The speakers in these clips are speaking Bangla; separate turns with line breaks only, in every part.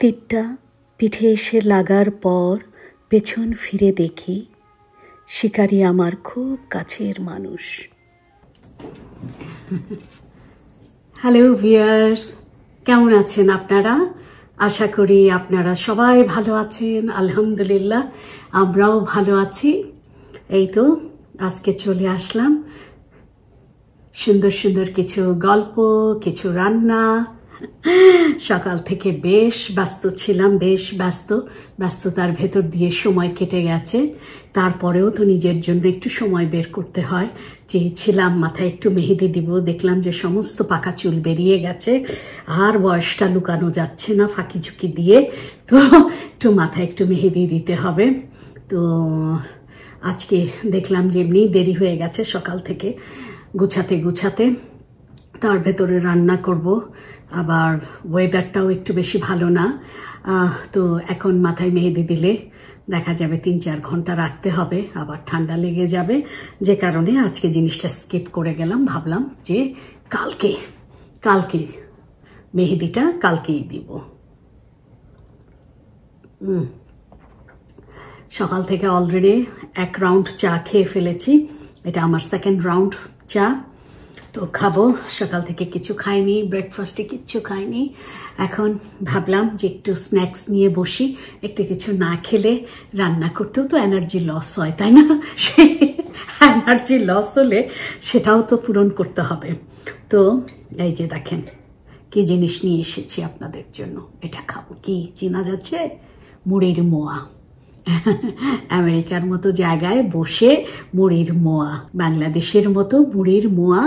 তীরটা পিঠে এসে লাগার পর পেছন ফিরে দেখি শিকারী আমার খুব কাছের মানুষ। হ্যালো ভিউয়ার্স, কেমন আছেন আপনারা? আশা করি আপনারা সবাই ভালো আছেন। আলহামদুলিল্লাহ, আমরাও ভালো আছি। এই তো আজকে চলে আসলাম সুন্দর সুন্দর কিছু গল্প, কিছু রান্না। সকাল থেকে বেশ ব্যস্ত ছিলাম, ব্যস্ততার ভেতর দিয়ে সময় কেটে গেছে। তারপরেও তো নিজের জন্য একটু সময় বের করতে হয়। চেয়েছিলাম মাথায় একটু মেহেদি দিব, দেখলাম যে সমস্ত পাকা চুল বেরিয়ে গেছে, আর বয়সটা লুকানো যাচ্ছে না ফাঁকি ঝুঁকি দিয়ে, তো একটু মাথায় একটু মেহেদি দিতে হবে। তো আজকে দেখলাম যে এমনি দেরি হয়ে গেছে সকাল থেকে গুছাতে, তার ভেতরে রান্না করব। আবার ওয়েদারটাও একটু বেশি ভালো না, তো এখন মাথায় মেহেদি দিলে দেখা যাবে 3-4 ঘন্টা রাখতে হবে, আবার ঠান্ডা লেগে যাবে। যে কারণে আজকে জিনিসটা স্কিপ করে গেলাম। ভাবলাম যে কালকে মেহেদিটা কালকেই দিব। সকাল থেকে অলরেডি 1 রাউন্ড চা খেয়ে ফেলেছি, এটা আমার 2nd রাউন্ড চা। তো খাবো, সকাল থেকে কিছু খাইনি, ব্রেকফাস্টে কিচ্ছু খাইনি। এখন ভাবলাম যে একটু স্ন্যাক্স নিয়ে বসি, একটু কিছু না খেলে রান্না করতেও তো এনার্জি লস হয়, তাই না? সেই এনার্জি লস হলে সেটাও তো পূরণ করতে হবে। তো এই যে দেখেন কি জিনিস নিয়ে এসেছি আপনাদের জন্য, এটা খাবো। কি চেনা যাচ্ছে? মুড়ির মোয়া। আমেরিকার মতো জায়গায় বসে মুড়ির মোয়া, বাংলাদেশের মতো মুড়ির মোয়া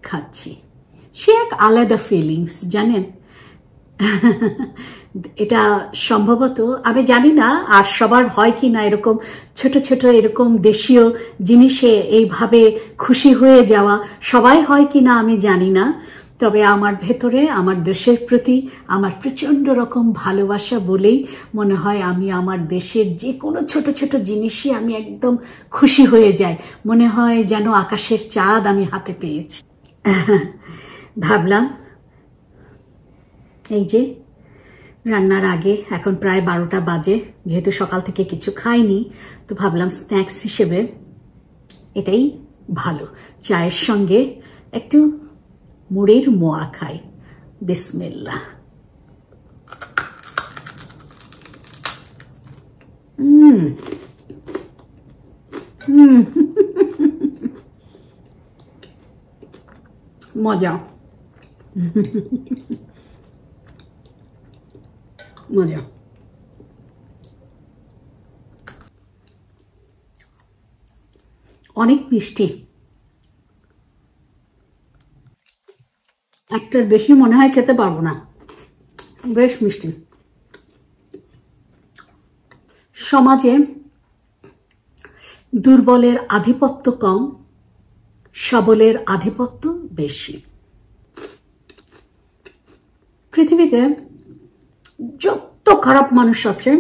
খাচ্ছি। সে এক আলাদা ফিলিংস, জানেন। এটা সম্ভবত আমি জানি না আর সবার হয় কি না, এরকম ছোট ছোট এরকম দেশীয় জিনিসে এইভাবে খুশি হয়ে যাওয়া সবাই হয় কি না আমি জানি না। তবে আমার ভেতরে আমার দেশের প্রতি আমার প্রচন্ড রকম ভালোবাসা বলেই মনে হয় আমি আমার দেশের যে কোনো ছোট ছোট জিনিসই আমি একদম খুশি হয়ে যাই, মনে হয় যেন আকাশের চাঁদ আমি হাতে পেয়েছি। ভাবলাম এই যে রান্নার আগে, এখন প্রায় 12টা বাজে, যেহেতু সকাল থেকে কিছু খাইনি, তো ভাবলাম স্ন্যাক্স হিসেবে এটাই ভালো, চায়ের সঙ্গে একটু মুড়ির মোয়া খাই। বিসমিল্লাহ। মজা মজা। অনেক মিষ্টি, একটার বেশি মনে হয় খেতে পারবো না, বেশ মিষ্টি। সমাজে দুর্বলের আধিপত্য কম, সবলের আধিপত্য বেশি। পৃথিবীতে যত খারাপ মানুষ আছে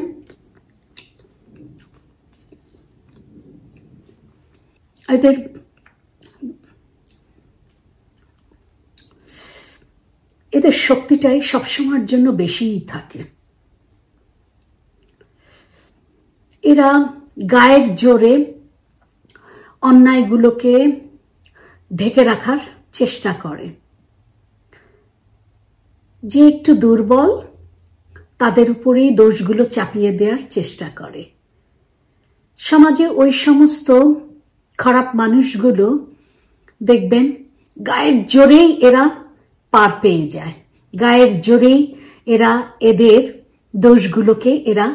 এদের শক্তিটাই সবসময়ের জন্য বেশিই থাকে। এরা গায়ের জোরে অন্যায়গুলোকে ঢেকে রাখার চেষ্টা করে। যে একটু দুর্বল তাদের উপরেই দোষগুলো চাপিয়ে দেওয়ার চেষ্টা করে। সমাজে ওই সমস্ত খারাপ মানুষগুলো দেখবেন গায়ের জোরেই এরা পার পেয়ে যায়, গায়ের জোরেই এরা এদের দোষগুলোকে এরা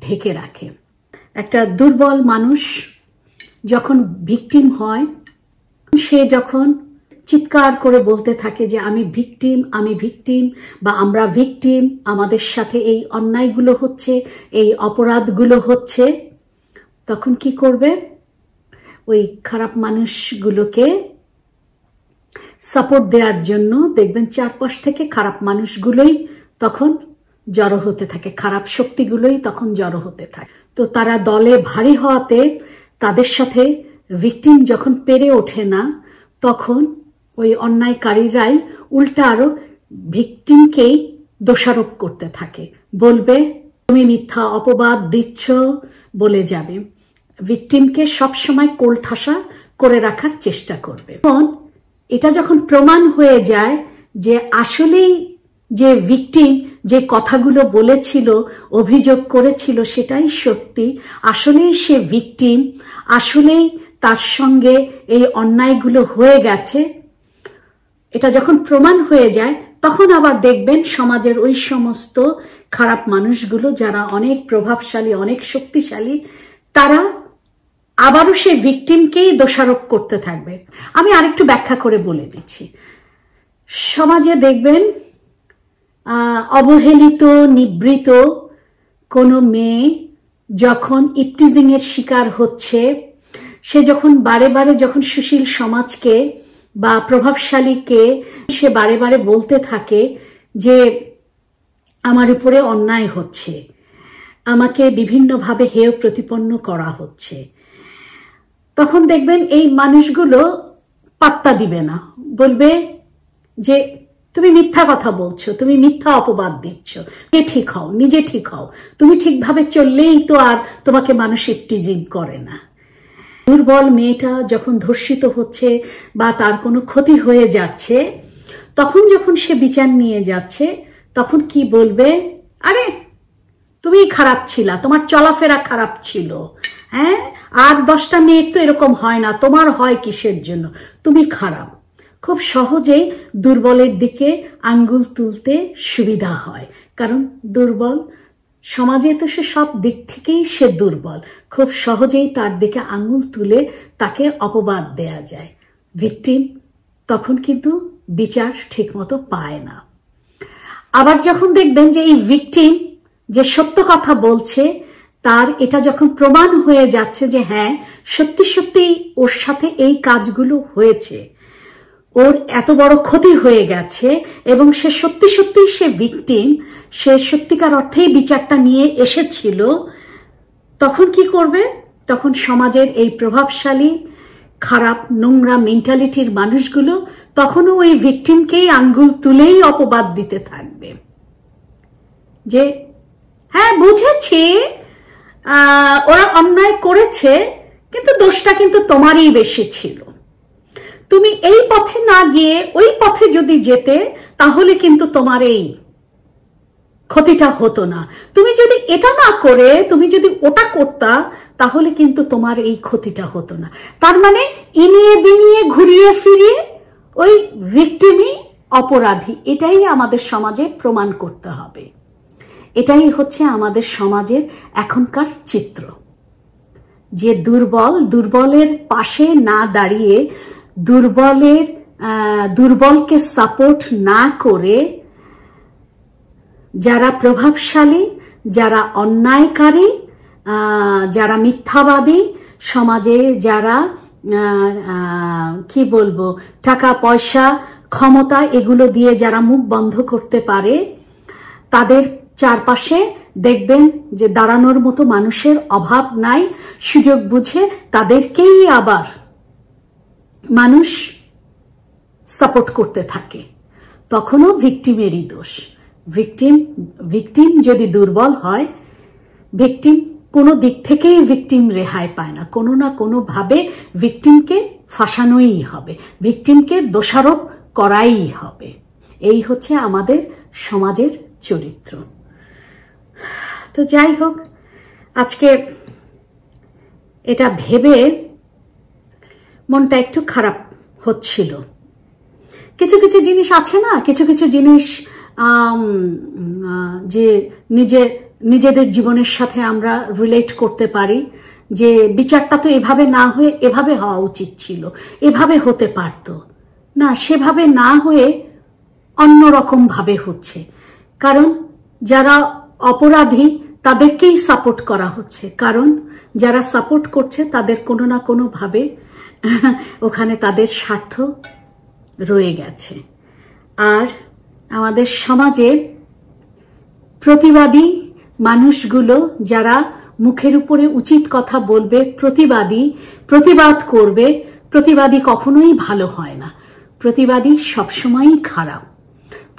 ঢেকে রাখে। একটা দুর্বল মানুষ যখন ভিকটিম হয়, সে যখন চিৎকার করে বলতে থাকে যে আমি ভিকটিম বা আমরা ভিকটিম, আমাদের সাথে এই অন্যায়গুলো হচ্ছে, এই অপরাধগুলো হচ্ছে, তখন কি করবে? ওই খারাপ মানুষগুলোকে সাপোর্ট দেওয়ার জন্য দেখবেন চারপাশ থেকে খারাপ মানুষগুলোই তখন জড়ো হতে থাকে, খারাপ শক্তিগুলোই তখন জড়ো হতে থাকে। তো তারা দলে ভারী হওয়াতে তাদের সাথে ভিকটিম যখন পেরে ওঠে না, তখন ওই অন্যায়কারীরাই উল্টা আরো ভিকটিমকেই দোষারোপ করতে থাকে, বলবে তুমি মিথ্যা অপবাদ দিচ্ছ বলে যাবে, ভিকটিমকে সবসময় কোলঠাসা করে রাখার চেষ্টা করবে। এখন এটা যখন প্রমাণ হয়ে যায় যে আসলেই যে ভিকটিম যে কথাগুলো বলেছিল, অভিযোগ করেছিল সেটাই সত্যি, আসলেই সে ভিকটিম, আসলেই তার সঙ্গে এই অন্যায়গুলো হয়ে গেছে, এটা যখন প্রমাণ হয়ে যায় তখন আবার দেখবেন সমাজের ওই সমস্ত খারাপ মানুষগুলো যারা অনেক প্রভাবশালী, অনেক শক্তিশালী, তারা আবারও সে ভিকটিমকেই দোষারোপ করতে থাকবে। আমি আরেকটু ব্যাখ্যা করে বলে দিচ্ছি। সমাজে দেখবেন অবহেলিত, নিবৃত কোনো মেয়ে যখন ইপটিজিং এর শিকার হচ্ছে, সে যখন বারে বারে যখন সুশীল সমাজকে বা প্রভাবশালীকে সে বারে বারে বলতে থাকে যে আমার উপরে অন্যায় হচ্ছে, আমাকে বিভিন্নভাবে হেয় প্রতিপন্ন করা হচ্ছে, তখন দেখবেন এই মানুষগুলো পাত্তা দিবে না, বলবে যে তুমি মিথ্যা কথা বলছো, তুমি মিথ্যা অপবাদ দিচ্ছ, নিজে ঠিক হও, নিজে ঠিক হও, তুমি ঠিকভাবে চললেই তো আর তোমাকে মানুষ ইপটিজিং করে না। দুর্বল মেয়েটা যখন ধর্ষিত হচ্ছে বা তার কোনো ক্ষতি হয়ে যাচ্ছে, তখন যখন সে বিচার নিয়ে যাচ্ছে তখন কি বলবে, আরে তুমি খারাপ ছিলা, তোমার চলাফেরা খারাপ ছিল, হ্যাঁ, আর 10টা মেয়ের তো এরকম হয় না, তোমার হয় কিসের জন্য, তুমি খারাপ। খুব সহজেই দুর্বলের দিকে আঙ্গুল তুলতে সুবিধা হয়, কারণ দুর্বল সমাজে তো সে সব দিক থেকেই সে দুর্বল, খুব সহজেই তার দিকে আঙ্গুল তুলে তাকে অপবাদ দেয়া যায়। ভিকটিম তখন কিন্তু বিচার ঠিকমতো পায় না। আবার যখন দেখবেন যে এই ভিকটিম যে সত্য কথা বলছে, তার এটা যখন প্রমাণ হয়ে যাচ্ছে যে হ্যাঁ সত্যি সত্যি ওর সাথে এই কাজগুলো হয়েছে, ওর এত বড় ক্ষতি হয়ে গেছে এবং সে সত্যি সত্যি সে ভিকটিম, সে সত্যিকার অর্থেই বিচারটা নিয়ে এসেছিল, তখন কি করবে, তখন সমাজের এই প্রভাবশালী খারাপ নোংরা মেন্টালিটির মানুষগুলো তখনও ওই ভিকটিমকেই আঙ্গুল তুলেই অপবাদ দিতে থাকবে যে হ্যাঁ বুঝেছি ওরা অন্যায় করেছে, কিন্তু দোষটা কিন্তু তোমারই বেশি ছিল, তুমি এই পথে না গিয়ে ওই পথে যদি যেতে তাহলে কিন্তু তোমার এই ক্ষতিটা হতো না, তুমি যদি এটা না করে তুমি যদি ওটা করতা তাহলে কিন্তু তোমার এই ক্ষতিটা হতো না। তার মানে ইনিয়ে বিনিয়ে ঘুরিয়ে ফিরিয়ে ওই ভিকটিমই অপরাধী, এটাই আমাদের সমাজে প্রমাণ করতে হবে। এটাই হচ্ছে আমাদের সমাজের এখনকার চিত্র, যে দুর্বলের পাশে না দাঁড়িয়ে, দুর্বলকে সাপোর্ট না করে যারা প্রভাবশালী, যারা অন্যায়কারী, যারা মিথ্যাবাদী, সমাজে যারা কি বলবো টাকা পয়সা ক্ষমতা এগুলো দিয়ে যারা মুখ বন্ধ করতে পারে, তাদের চারপাশে দেখবেন যে দাঁড়ানোর মতো মানুষের অভাব নাই, সুযোগ বুঝে তাদেরকেই আবার মানুষ সাপোর্ট করতে থাকে, তখনও ভিকটিমেরই দোষ। ভিকটিম যদি দুর্বল হয়, ভিকটিম কোনো দিক থেকেই ভিকটিম রেহাই পায় না, কোনো না কোনো ভাবে ভিকটিমকে ফাঁসানোই হবে, ভিকটিমকে দোষারোপ করাই হবে। এই হচ্ছে আমাদের সমাজের চরিত্র। তো যাই হোক, আজকে এটা ভেবে মনটা একটু খারাপ হচ্ছিল। কিছু কিছু জিনিস আছে না, কিছু কিছু জিনিস যে নিজেদের জীবনের সাথে আমরা রিলেট করতে পারি, যে বিচারটা তো এভাবে না হয়ে এভাবে হওয়া উচিত ছিল, এভাবে হতে পারত না, সেভাবে না হয়ে অন্যরকম ভাবে হচ্ছে, কারণ যারা অপরাধী তাদেরকেই সাপোর্ট করা হচ্ছে, কারণ যারা সাপোর্ট করছে তাদের কোনো না কোনো ভাবে ওখানে তাদের স্বার্থ রয়ে গেছে। আর আমাদের সমাজে প্রতিবাদী মানুষগুলো যারা মুখের উপরে উচিত কথা বলবে, প্রতিবাদ করবে, প্রতিবাদী কখনোই ভালো হয় না, প্রতিবাদী সবসময়ই খারাপ।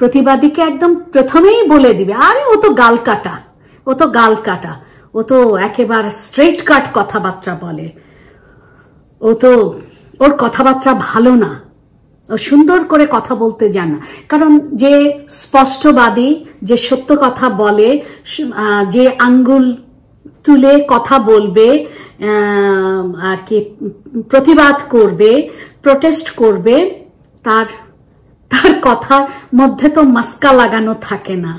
প্রতিবাদীকে একদম প্রথমেই বলে দিবে, আরে ও তো গাল কাটা, ও তো গাল কাটা, ও তো একেবারে স্ট্রেট কাট কথাবার্তা বলে, ও তো ওর কথাবার্তা ভালো না, ও সুন্দর করে কথা বলতে জানে না। কারণ যে স্পষ্টবাদী, যে সত্য কথা বলে, যে আঙ্গুল তুলে কথা বলবে, আর কি প্রতিবাদ করবে, প্রোটেস্ট করবে, তার তার কথার মধ্যে তো মাস্কা লাগানো থাকে না,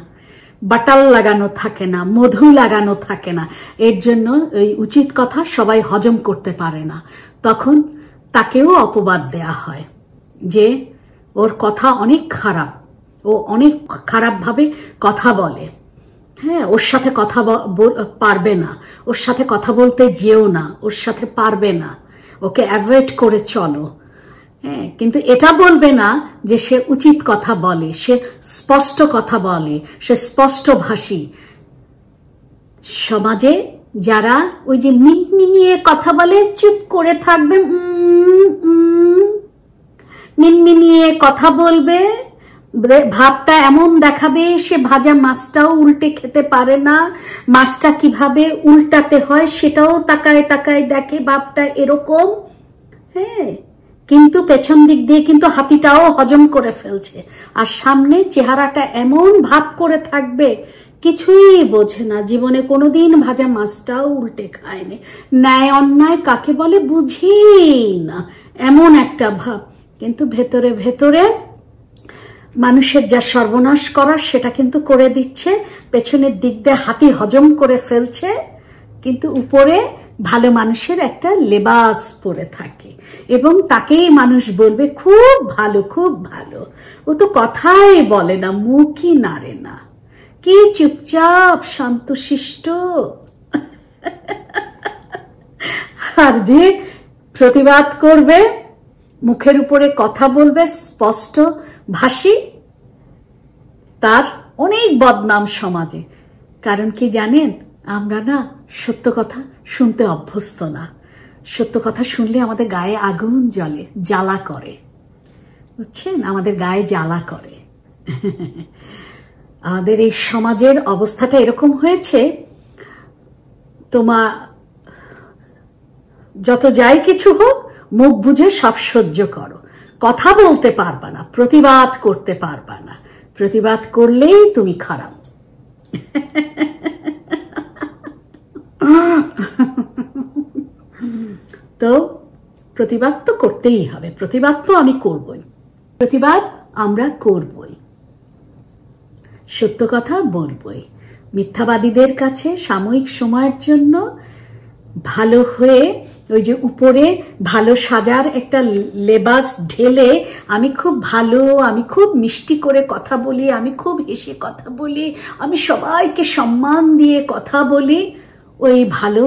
বাটাল লাগানো থাকে না, মধু লাগানো থাকে না। এর জন্য এই উচিত কথা সবাই হজম করতে পারে না। তখন তাকেও অপবাদ দেয়া হয় যে ওর কথা অনেক খারাপ, ও অনেক খারাপভাবে কথা বলে। হ্যাঁ, ওর সাথে কথা পারবে না, ওর সাথে কথা বলতে যেও না, ওর সাথে পারবে না, ওকে অ্যাভয়েড করে চলো। হ্যাঁ, কিন্তু এটা বলবে না যে সে উচিত কথা বলে, সে স্পষ্ট কথা বলে, সে স্পষ্ট ভাষী। সমাজে যারা ওই যে মিনমিনিয়ে কথা বলে, চুপ করে থাকবে, মিনমিনিয়ে কথা বলবে, ভাবটা এমন দেখাবে সে ভাজা মাছটাও উল্টে খেতে পারে না, মাছটা কিভাবে উল্টাতে হয় সেটাও তাকায় তাকায় দেখে, ভাবটা এরকম। হ্যাঁ, কিন্তু পেছন দিক দিয়ে কিন্তু হাতিটাও হজম করে ফেলছে, আর সামনে চেহারাটা এমন ভাব করে থাকবে কিছুই বোঝে না, জীবনে কোনোদিন ভাজা মাছটাও উল্টে খায়নি, ন্যায় অন্যায় কাকে বলে বুঝি না, এমন একটা ভাব। কিন্তু ভেতরে ভেতরে মানুষের যা সর্বনাশ করার সেটা কিন্তু করে দিচ্ছে, পেছনের দিক দিয়ে হাতি হজম করে ফেলছে, কিন্তু উপরে ভালো মানুষের একটা লেবাস পরে থাকে, এবং তাকেই মানুষ বলবে খুব ভালো, খুব ভালো। ও তো কথাই বলে না, মুখই নাড়ে না, কি চুপচাপ শান্তশিষ্ট। আর যে প্রতিবাদ করবে, মুখের উপরে কথা বলবে, স্পষ্ট ভাষী, তার অনেক বদনাম সমাজে। কারণ কি জানেন, আমরা না সত্য কথা শুনতে অভ্যস্ত না। সত্য কথা শুনলে আমাদের গায়ে আগুন জ্বলে, জ্বালা করে, বুঝছেন, আমাদের গায়ে জ্বালা করে। আমাদের এই সমাজের অবস্থাটা এরকম হয়েছে, তোমার যত যাই কিছু হোক মুখ বুঝে সব সহ্য করো, কথা বলতে পারবা না, প্রতিবাদ করতে পারবা না, প্রতিবাদ করলেই তুমি খারাপ। তো প্রতিবাদ তো করতেই হবে, প্রতিবাদ তো আমি করবই, প্রতিবাদ আমরা করবই, সত্য কথা বলবই। মিথ্যাবাদীদের কাছে সাময়িক সময়ের জন্য ভালো হয়ে ওই যে উপরে ভালো সাজার একটা লেবাস ঢেলে, আমি খুব ভালো, আমি খুব মিষ্টি করে কথা বলি, আমি খুব হেসে কথা বলি, আমি সবাইকে সম্মান দিয়ে কথা বলি, ওই ভালো,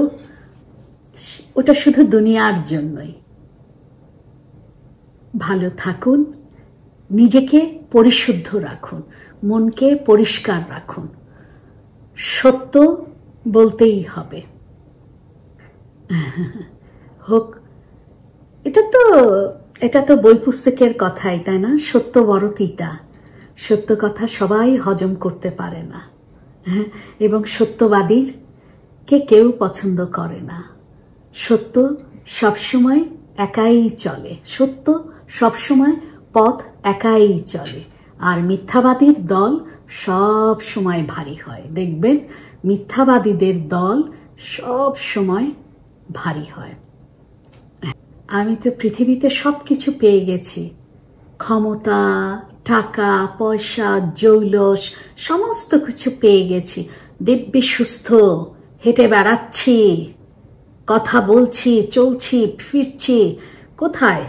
ওটা শুধু দুনিয়ার জন্যই। ভালো থাকুন, নিজেকে পরিশুদ্ধ রাখুন, মনকে পরিষ্কার রাখুন, সত্য বলতেই হবে। হোক, এটা তো বই পুস্তকের কথাই, তাই না? সত্য বড় তিতা, সত্য কথা সবাই হজম করতে পারে না, এবং সত্যবাদীর কে কেউ পছন্দ করে না। সত্য সবসময় একাই চলে, সত্য সবসময় পথ একাই চলে, আর মিথ্যাবাদীর দল সব সময় ভারী হয়। দেখবেন মিথ্যাবাদীদের দল সব সময় ভারী হয়। আমি তো পৃথিবীতে সবকিছু পেয়ে গেছি, ক্ষমতা, টাকা পয়সা, জৌলস, সমস্ত কিছু পেয়ে গেছি, দিব্যি সুস্থ, হেঁটে বেড়াচ্ছি, কথা বলছি, চলছি, ফিরছি, কোথায়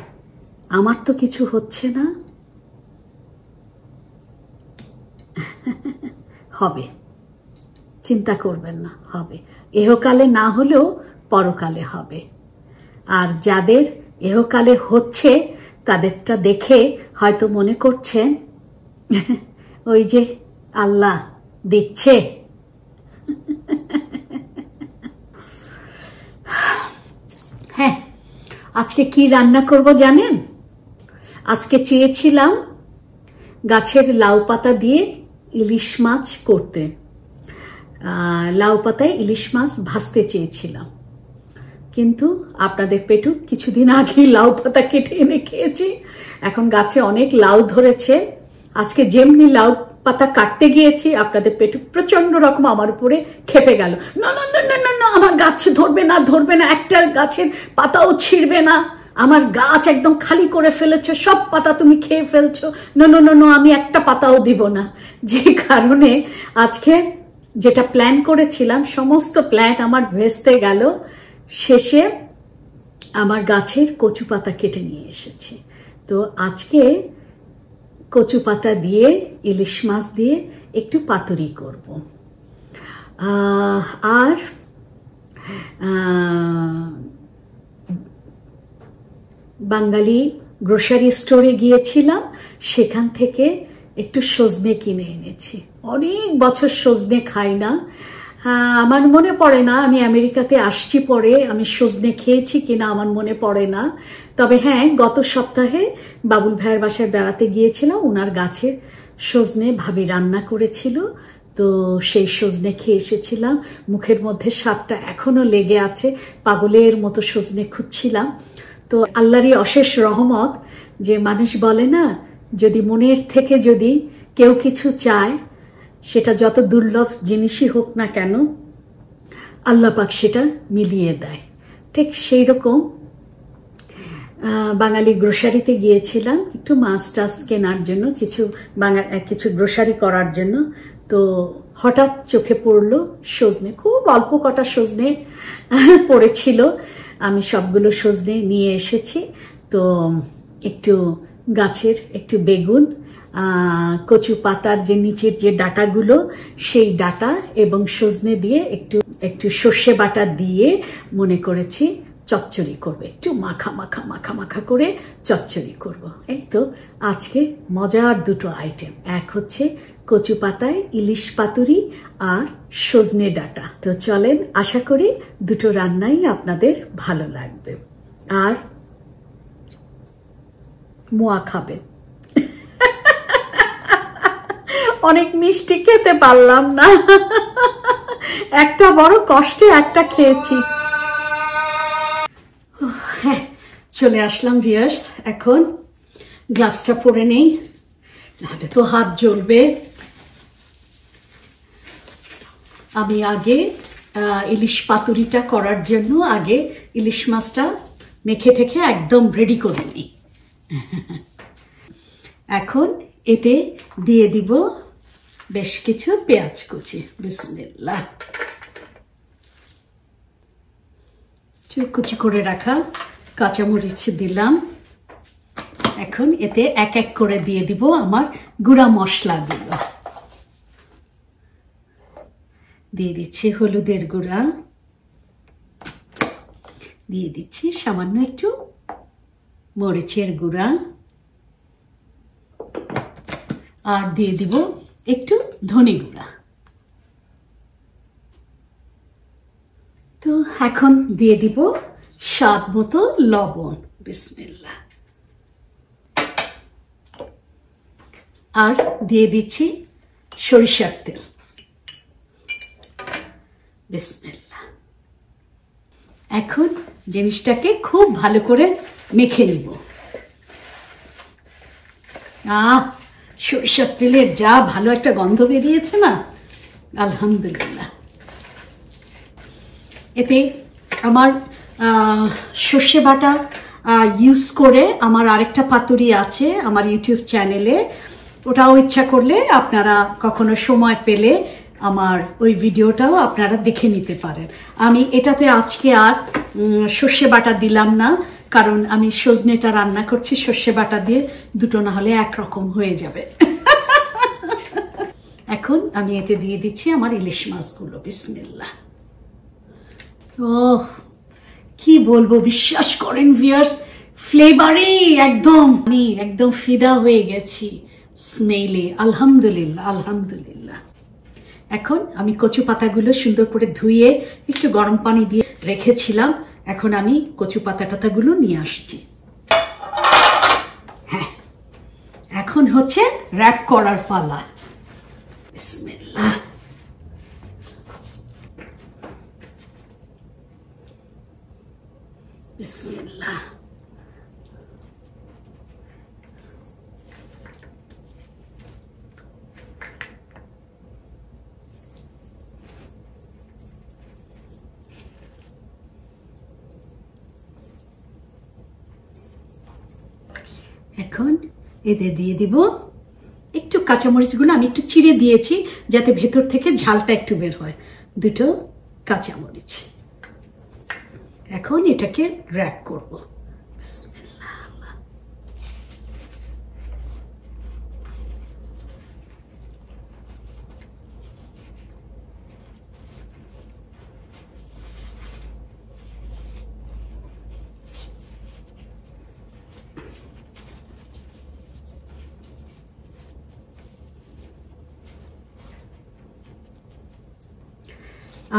আমার তো কিছু হচ্ছে না। হবে, চিন্তা করবেন না, হবে, এহকালে না হলেও পরকালে হবে। আর যাদের এহকালে হচ্ছে তাদেরটা দেখে হয়তো মনে করছেন ওই যে আল্লাহ দিচ্ছে। হ্যাঁ, আজকে কি রান্না করব জানেন? আজকে চেয়েছিলাম গাছের লাউ পাতা দিয়ে ইলিশ মাছ করতে, লাউ পাতায় ইলিশ মাছ ভাজতে চেয়েছিলাম, কিন্তু আপনাদের পেটু কিছুদিন আগে লাউ পাতা কেটে এনে খেয়েছি। এখন গাছে অনেক লাউ ধরেছে। আজকে যেমনি লাউ পাতা কাটতে গিয়েছি, আপনাদের পেটু প্রচন্ড রকম আমার উপরে খেপে গেল। না না না না না, আমার গাছ ধরবে না, ধরবে না, একটা গাছের পাতাও ছিঁড়বে না, আমার গাছ একদম খালি করে ফেলেছো, সব পাতা তুমি খেয়ে ফেলছো, নো নো নো নো, আমি একটা পাতাও দিব না। যে কারণে আজকে যেটা প্ল্যান করেছিলাম সমস্ত প্ল্যান আমার ভেস্তে গেল। শেষে আমার গাছের কচু পাতা কেটে নিয়ে এসেছি। তো আজকে কচু পাতা দিয়ে ইলিশ মাছ দিয়ে একটু পাতুরি করব। আর বাঙালি গ্রোসারি স্টোরে গিয়েছিলাম, সেখান থেকে একটু সজনে কিনে এনেছি। অনেক বছর সজনে খাই না, আমার মনে পড়ে না আমি আমেরিকাতে আসছি পরে আমি সজনে খেয়েছি কিনা আমার মনে পড়ে না। তবে হ্যাঁ, গত সপ্তাহে বাবুল ভাইয়ের বাসায় বেড়াতে গিয়েছিলাম, ওনার গাছের সজনে ভাবি রান্না করেছিল, তো সেই সজনে খেয়ে এসেছিলাম। মুখের মধ্যে স্বাদটা এখনো লেগে আছে, পাগলের মতো সজনে খুঁজছিলাম। তো আল্লাহরই অশেষ রহমত, যে মানুষ বলে না, যদি মনের থেকে যদি কেউ কিছু চায়, সেটা যত দুর্লভ জিনিসই হোক না কেন, আল্লাহ পাক সেটা মিলিয়ে দেয়। ঠিক সেই রকম বাঙালি গ্রোসারিতে গিয়েছিলাম একটু মাছ টাছ কেনার জন্য, কিছু গ্রোসারি করার জন্য। তো হঠাৎ চোখে পড়লো সজনে, খুব অল্প কটা সজনে পড়েছিল, আমি সবগুলো সজনে নিয়ে এসেছি। তো একটু গাছের একটু বেগুন, কচু পাতার যে নিচের যে ডাটাগুলো, সেই ডাটা এবং সজনে দিয়ে একটু সর্ষে বাটা দিয়ে মনে করেছি চচ্চড়ি করবে, একটু মাখা মাখা মাখা মাখা করে চচ্চড়ি করব। এই তো আজকে মজার দুটো আইটেম, এক হচ্ছে কচু পাতায় ইলিশ পাতুরি আর সজনে ডাটা। তো চলেন, আশা করি দুটো রান্নাই আপনাদের ভালো লাগবে। আর মোয়া খাবেন। অনেক মিষ্টি খেতে পারলাম না, একটা বড় কষ্টে একটা খেয়েছি। হ্যাঁ, চলে আসলাম ভিউয়ার্স। এখন গ্লাভসটা পরে নেই, নাহলে তো হাত জ্বলবে। আমি আগে ইলিশ পাতুরিটা করার জন্য আগে ইলিশ মাছটা মেখে ঠেকে একদম রেডি করে নিই। এখন এতে দিয়ে দিব বেশ কিছু পেঁয়াজ কুচি। বিসমিল্লাহ। কুচি করে রাখা কাঁচামরিচ দিলাম। এখন এতে এক এক করে দিয়ে দিব আমার গুঁড়া মশলাগুলো। দিয়ে দিচ্ছি হলুদের গুঁড়া, দিয়ে দিচ্ছি সামান্য একটু মরিচের গুঁড়া, আর দিয়ে দিব একটু ধনে গুঁড়া। তো এখন দিয়ে দিব স্বাদ মতো লবণ। বিসমিল্লাহ। আর দিয়ে দিচ্ছি সরিষার তেল। বিসমিল্লাহ। এখন জিনিসটাকে খুব ভালো করে মেখে নিব। সরিষার তেলের যা ভালো একটা গন্ধ বেরিয়েছে না, আলহামদুলিল্লাহ। এতে আমার সর্ষে বাটা ইউজ করে আমার আরেকটা পাতুরি আছে আমার ইউটিউব চ্যানেলে, ওটাও ইচ্ছা করলে আপনারা কখনো সময় পেলে আমার ওই ভিডিওটাও আপনারা দেখে নিতে পারেন। আমি এটাতে আজকে আর সর্ষে বাটা দিলাম না, কারণ আমি সজনেটা রান্না করছি সর্ষে বাটা দিয়ে, দুটো না হলে একরকম হয়ে যাবে। এখন আমি এতে দিয়ে দিচ্ছি আমার ইলিশ মাছগুলো। বিসমিল্লাহ। ওহ, কি বলবো, বিশ্বাস করেন ভিউয়ার্স, ফ্লেভারে আমি একদম ফিদা হয়ে গেছি স্মেলে। আলহামদুলিল্লাহ, আলহামদুলিল্লাহ। এখন আমি কচু পাতাগুলো সুন্দর করে ধুয়ে একটু গরম পানি দিয়ে রেখেছিলাম, এখন আমি কচু পাতাগুলো নিয়ে আসছি। হ্যাঁ, এখন হচ্ছে র‍্যাপ করার পালা। বিসমিল্লাহ। বিসমিল্লাহ। এখন এতে দিয়ে দিব একটু কাঁচামরিচগুলো আমি একটু চিড়ে দিয়েছি যাতে ভেতর থেকে ঝালটা একটু বের হয়। দুটো কাঁচামরিচ। এখন এটাকে র‍্যাপ করব।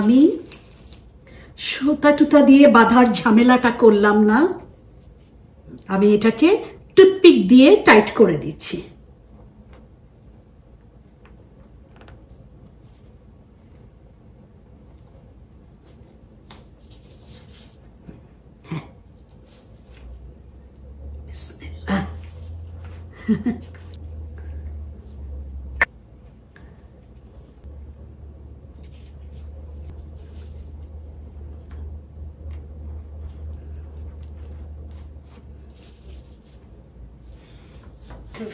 আমি সুতা টুতা দিয়ে বাঁধার ঝামেলাটা করলাম না, আমি এটাকে টুথপিক দিয়ে টাইট করে দিচ্ছি। হ্যাঁ, বিসমিল্লাহ।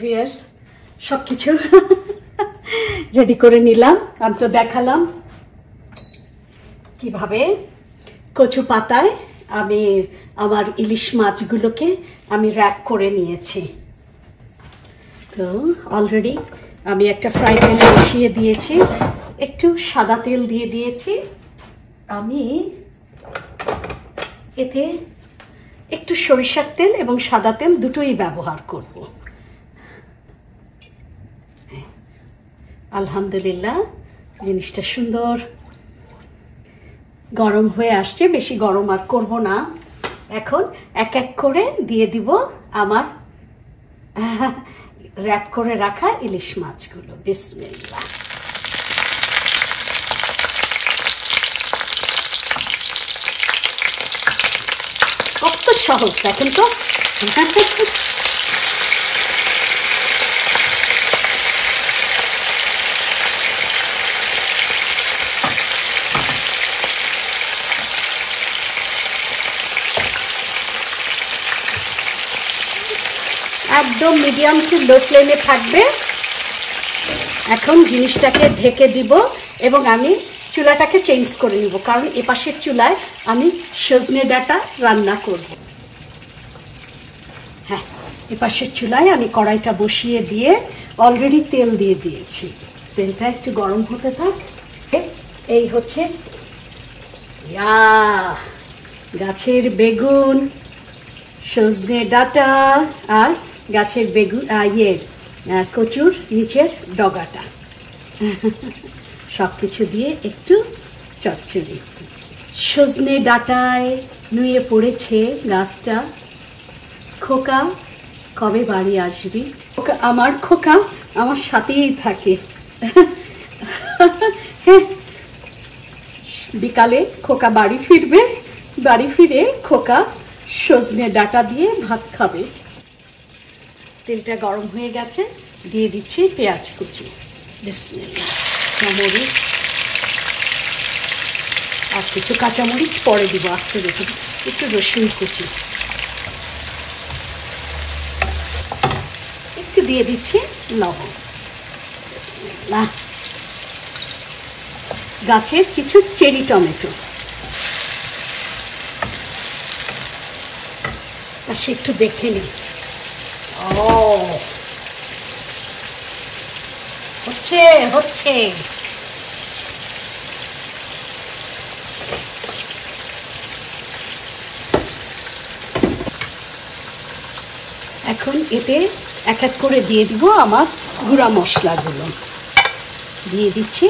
ভিউয়ার্স, সবকিছু রেডি করে নিলাম। আমি তো দেখালাম কিভাবে কচু পাতায় আমি আমার ইলিশ মাছগুলোকে আমি র‍্যাপ করে নিয়েছি। তো অলরেডি আমি একটা ফ্রাই প্যান বসিয়ে দিয়েছি, একটু সাদা তেল দিয়ে দিয়েছি। আমি এতে একটু সরিষার তেল এবং সাদা তেল দুটোই ব্যবহার করব। আলহামদুলিল্লাহ, জিনিসটা সুন্দর গরম হয়ে আসছে। বেশি গরম আর করব না। এখন এক এক করে দিয়ে দিব আমার র‍্যাপ করে রাখা ইলিশ মাছগুলো। বিসমিল্লাহ। কত সহজ দেখেন তো। একদম মিডিয়াম টু লো ফ্লেমে থাকবে। এখন জিনিসটাকে ঢেকে দিব এবং আমি চুলাটাকে চেঞ্জ করে নিব, কারণ এপাশের চুলায় আমি সজনে ডাঁটা রান্না করব। হ্যাঁ, এপাশের চুলায় আমি কড়াইটা বসিয়ে দিয়ে অলরেডি তেল দিয়ে দিয়েছি। তেলটা একটু গরম হতে থাক। এই হচ্ছে গাছের বেগুন, সজনে ডাঁটা আর গাছের বেগুন কচুর নিচের ডগাটা সব কিছু দিয়ে একটু চচ্চড়ি। সজনে ডাঁটায় নুয়ে পড়েছে গাছটা। খোকা কবে বাড়ি আসবি? আমার খোকা আমার সাথেই থাকে। বিকালে খোকা বাড়ি ফিরবে, বাড়ি ফিরে খোকা সজনে ডাঁটা দিয়ে ভাত খাবে। তেলটা গরম হয়ে গেছে, দিয়ে দিচ্ছি পেঁয়াজ কুচি। বিসমিল্লাহ। মরিচ আর কিছু কাঁচামরিচ পরে দিব, আস্তে রেখে একটু রসুন কুচি একটু দিয়ে দিচ্ছি, লবণ। বিসমিল্লাহ। গাছের কিছু চেরি টমেটো সে একটু দেখে নিই। হচ্ছে হচ্ছে এখন এতে এক এক করে দিয়ে দিব আমার গুঁড়া মশলাগুলো। দিয়ে দিচ্ছি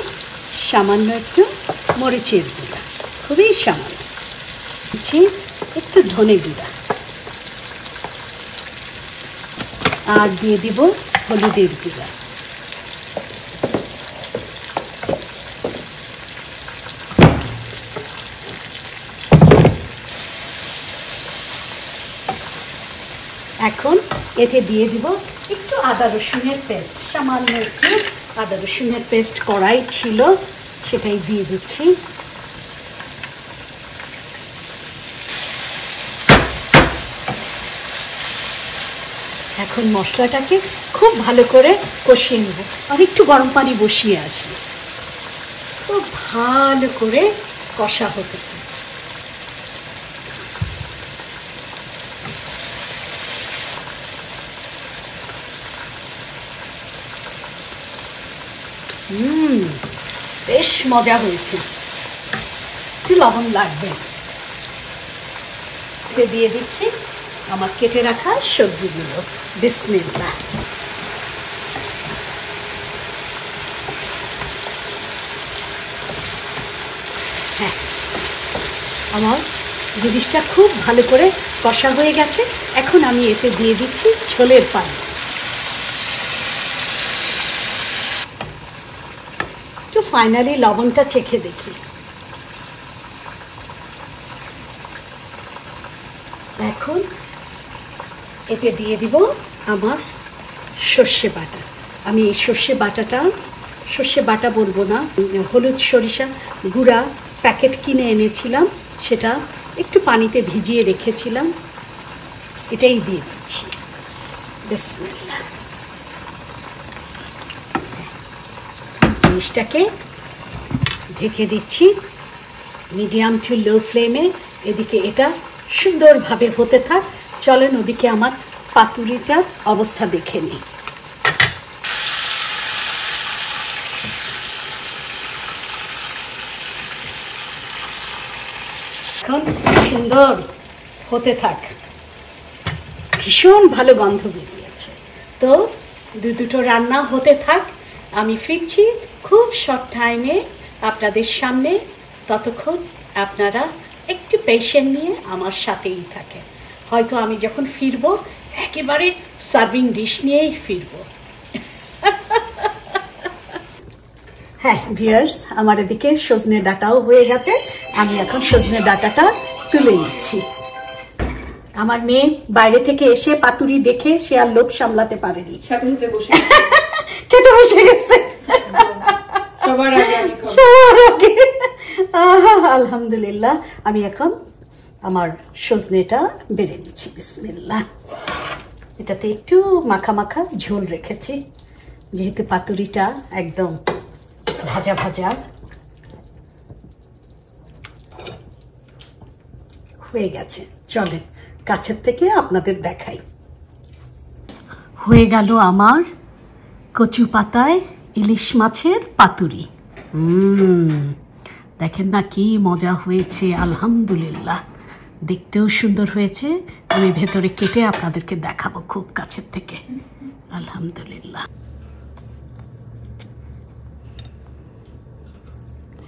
সামান্য একটু মরিচের গুঁড়া, খুবই সামান্য। দিচ্ছি একটু ধনে গুঁড়া আর দিয়ে দিব হলুদের গুঁড়া, এখন এতে দিয়ে দিব একটু আদা রসুনের পেস্ট, সামান্য একটু আদা রসুনের পেস্ট করাই ছিল, সেটাই দিয়ে দিচ্ছি। এখন মশলাটাকে খুব ভালো করে কষিয়ে নেব। আর একটু গরম পানি বসিয়ে আসি, খুব ভালো করে কষা হতে থাকবে। বেশ মজা হয়েছে। একটু লবণ লাগবে। দিয়ে দিচ্ছি আমার কেটে রাখা সবজিগুলো। বিসমিল্লাহ। হ্যাঁ, আমার জিনিসটা খুব ভালো করে কষা হয়ে গেছে। এখন আমি এতে দিয়ে দিচ্ছি ঝোলের পানি। একটু ফাইনালি লবণটা চেখে দেখি। এখন এতে দিয়ে দিব আমার সর্ষে বাটা। আমি এই সর্ষে বাটা বলবো না, হলুদ সরিষা গুঁড়া প্যাকেট কিনে এনেছিলাম, সেটা একটু পানিতে ভিজিয়ে রেখেছিলাম, এটাই দিয়ে দিচ্ছি। বিসমিল্লাহ। জিনিসটাকে ঢেকে দিচ্ছি মিডিয়াম টু লো ফ্লেমে। এদিকে এটা সুন্দরভাবে হতে থাক। চলেন ওদিকে আমার পাতুরিটার অবস্থা দেখে নিই। এখন সুন্দর হতে থাক, ভীষণ ভালো গন্ধ বেরিয়েছে। তো দুটো রান্না হতে থাক, আমি ফিরছি খুব শর্ট টাইমে আপনাদের সামনে। ততক্ষণ আপনারা একটু পেশেন্ট নিয়ে আমার সাথেই থাকেন। হয়তো আমি যখন ফিরবো একেবারে সার্ভিং ডিশ নিয়েই ফিরবো। হ্যাঁ ভিউয়ার্স, আমার এদিকে সজনে ডাঁটাও হয়ে গেছে। আমি এখন সজনে ডাঁটাটা তুলে নিচ্ছি। আমার মেয়ে বাইরে থেকে এসে পাতুরি দেখে সে আর লোভ সামলাতে পারেনি, খেতে বসে গেছে সবার আগে। আলহামদুলিল্লাহ। আমি এখন আমার সজনেটা বেড়ে নিচ্ছি। বিসমিল্লাহ। এটাতে একটু মাখা মাখা ঝোল রেখেছি, যেহেতু পাতুরিটা একদম ভাজা ভাজা হয়ে গেছে। চলেন কাছের থেকে আপনাদের দেখাই। হয়ে গেল আমার কচু পাতায় ইলিশ মাছের পাতুরি। দেখেন না কি মজা হয়েছে। আলহামদুলিল্লাহ, দেখতেও সুন্দর হয়েছে। আমি ভেতরে কেটে আপনাদেরকে দেখাবো খুব কাছের থেকে। আলহামদুলিল্লাহ।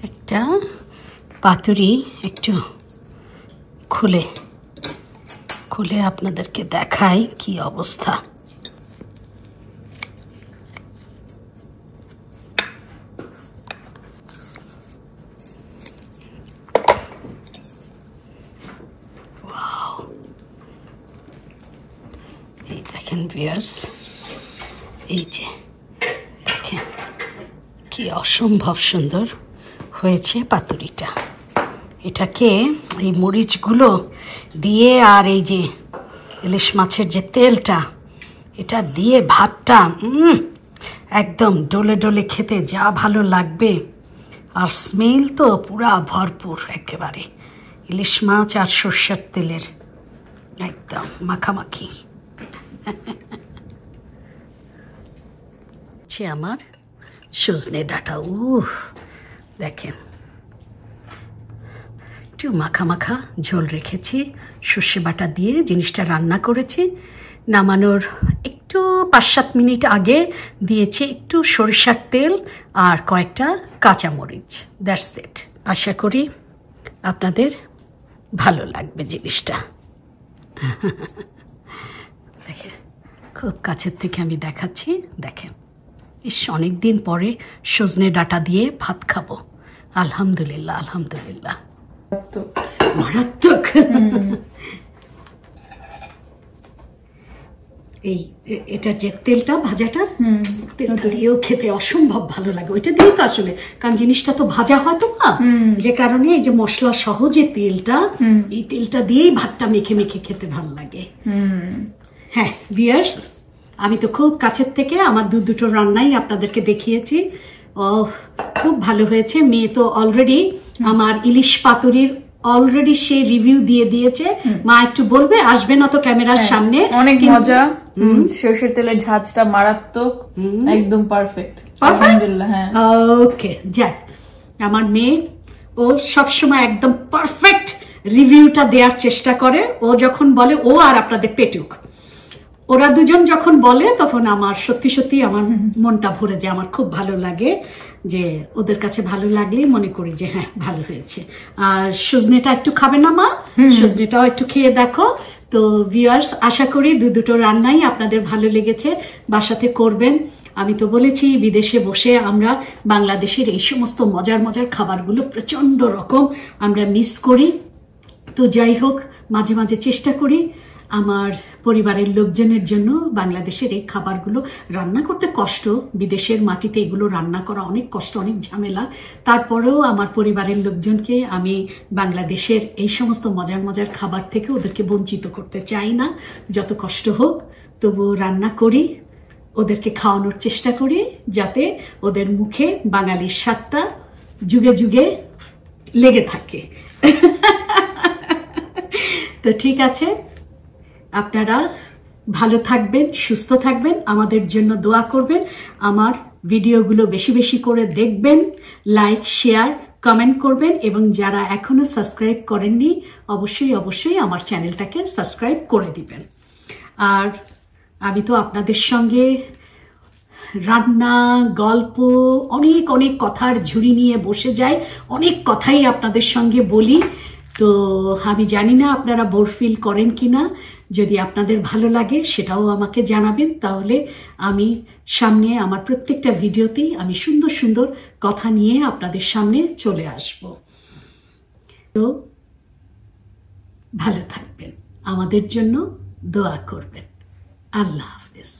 একটা পাতুরি একটু খুলে আপনাদেরকে দেখাই কি অবস্থা। এই দেখেন ভিউয়ার্স, এই যে দেখেন কি অসম্ভব সুন্দর হয়েছে পাতুরিটা। এটাকে এই মরিচগুলো দিয়ে আর এই যে ইলিশ মাছের যে তেলটা, এটা দিয়ে ভাতটা একদম ডলে ডলে খেতে যা ভালো লাগবে। আর স্মেল তো পুরা ভরপুর, একেবারে ইলিশ মাছ আর সর্ষের তেলের একদম মাখামাখি। আমার সজনে ডাঁটা, দেখেন একটু মাখা মাখা ঝোল রেখেছি, সর্ষে বাটা দিয়ে জিনিসটা রান্না করেছি। নামানোর একটু 5-7 মিনিট আগে দিয়েছি একটু সরিষার তেল আর কয়েকটা কাঁচামরিচ। That's it. আশা করি আপনাদের ভালো লাগবে জিনিসটা। দেখে খুব কাছের থেকে আমি দেখাচ্ছি, দেখেন। ইস, অনেকদিন পরে সজনে ডাঁটা দিয়ে ভাত খাবো। আলহামদুলিল্লাহ, আলহামদুলিল্লাহ। মারাত্মক। এই এটা যে তেলটা ভাজাটার, তেলটা দিয়েও খেতে অসম্ভব ভালো লাগে। ওইটা দিয়ে তো আসলে, কারণ জিনিসটা তো ভাজা হয় তো না, যে কারণে এই যে মশলা সহ যে তেলটা, এই তেলটা দিয়েই ভাতটা মেখে মেখে খেতে ভালো লাগে। হ্যাঁ ভিউয়ার্স, আমি তো খুব কাছের থেকে আমার দুটো রান্নাই আপনাদেরকে দেখিয়েছি। ও খুব ভালো হয়েছে। মেয়ে তো অলরেডি আমার ইলিশ পাতুরির অলরেডি সে রিভিউ দিয়ে দিয়েছে। মা একটু বলবে, আসবে না তো ক্যামেরার সামনে।
অনেক মজা, সরষের তেলের ঝাঁজটা মারাত্মক, একদম পারফেক্ট। আলহামদুলিল্লাহ। হ্যাঁ,
ওকে, যাক, আমার মেয়ে ও সবসময় একদম পারফেক্ট রিভিউটা দেওয়ার চেষ্টা করে। ও যখন বলে, ও আর আপনাদের পেটুক, ওরা দুজন যখন বলে, তখন আমার সত্যি সত্যি আমার মনটা ভরে যায়। আমার খুব ভালো লাগে যে ওদের কাছে ভালো লাগলে মনে করি যে হ্যাঁ ভালো হয়েছে। আর সজনেটা একটু খাবে না মা? সজনেটাও একটু খেয়ে দেখো। তো ভিউয়ার্স, আশা করি দুটো রান্নাই আপনাদের ভালো লেগেছে, বাসাতে করবেন। আমি তো বলেছি, বিদেশে বসে আমরা বাংলাদেশের এই সমস্ত মজার মজার খাবারগুলো প্রচণ্ড রকম আমরা মিস করি। তো যাই হোক, মাঝে মাঝে চেষ্টা করি আমার পরিবারের লোকজনের জন্য বাংলাদেশের এই খাবারগুলো রান্না করতে কষ্ট, বিদেশের মাটিতে এগুলো রান্না করা অনেক কষ্ট, অনেক ঝামেলা। তারপরেও আমার পরিবারের লোকজনকে আমি বাংলাদেশের এই সমস্ত মজার মজার খাবার থেকে ওদেরকে বঞ্চিত করতে চাই না। যত কষ্ট হোক তবুও রান্না করি, ওদেরকে খাওয়ানোর চেষ্টা করি, যাতে ওদের মুখে বাঙালির স্বাদটা যুগে যুগে লেগে থাকে। তো ঠিক আছে, আপনারা ভালো থাকবেন, সুস্থ থাকবেন, আমাদের জন্য দোয়া করবেন, আমার ভিডিওগুলো বেশি বেশি করে দেখবেন, লাইক শেয়ার কমেন্ট করবেন, এবং যারা এখনো সাবস্ক্রাইব করেননি অবশ্যই অবশ্যই আমার চ্যানেলটাকে সাবস্ক্রাইব করে দিবেন। আর আমি তো আপনাদের সঙ্গে রান্না, গল্প, অনেক অনেক কথার ঝুড়ি নিয়ে বসে যাই, অনেক কথাই আপনাদের সঙ্গে বলি। তো আমি জানি না আপনারা বোর ফিল করেন কি না। যদি আপনাদের ভালো লাগে সেটাও আমাকে জানাবেন, তাহলে আমি সামনে আমার প্রত্যেকটা ভিডিওতেই আমি সুন্দর সুন্দর কথা নিয়ে আপনাদের সামনে চলে আসব। তো ভালো থাকবেন, আমাদের জন্য দোয়া করবেন। আল্লাহ হাফেজ।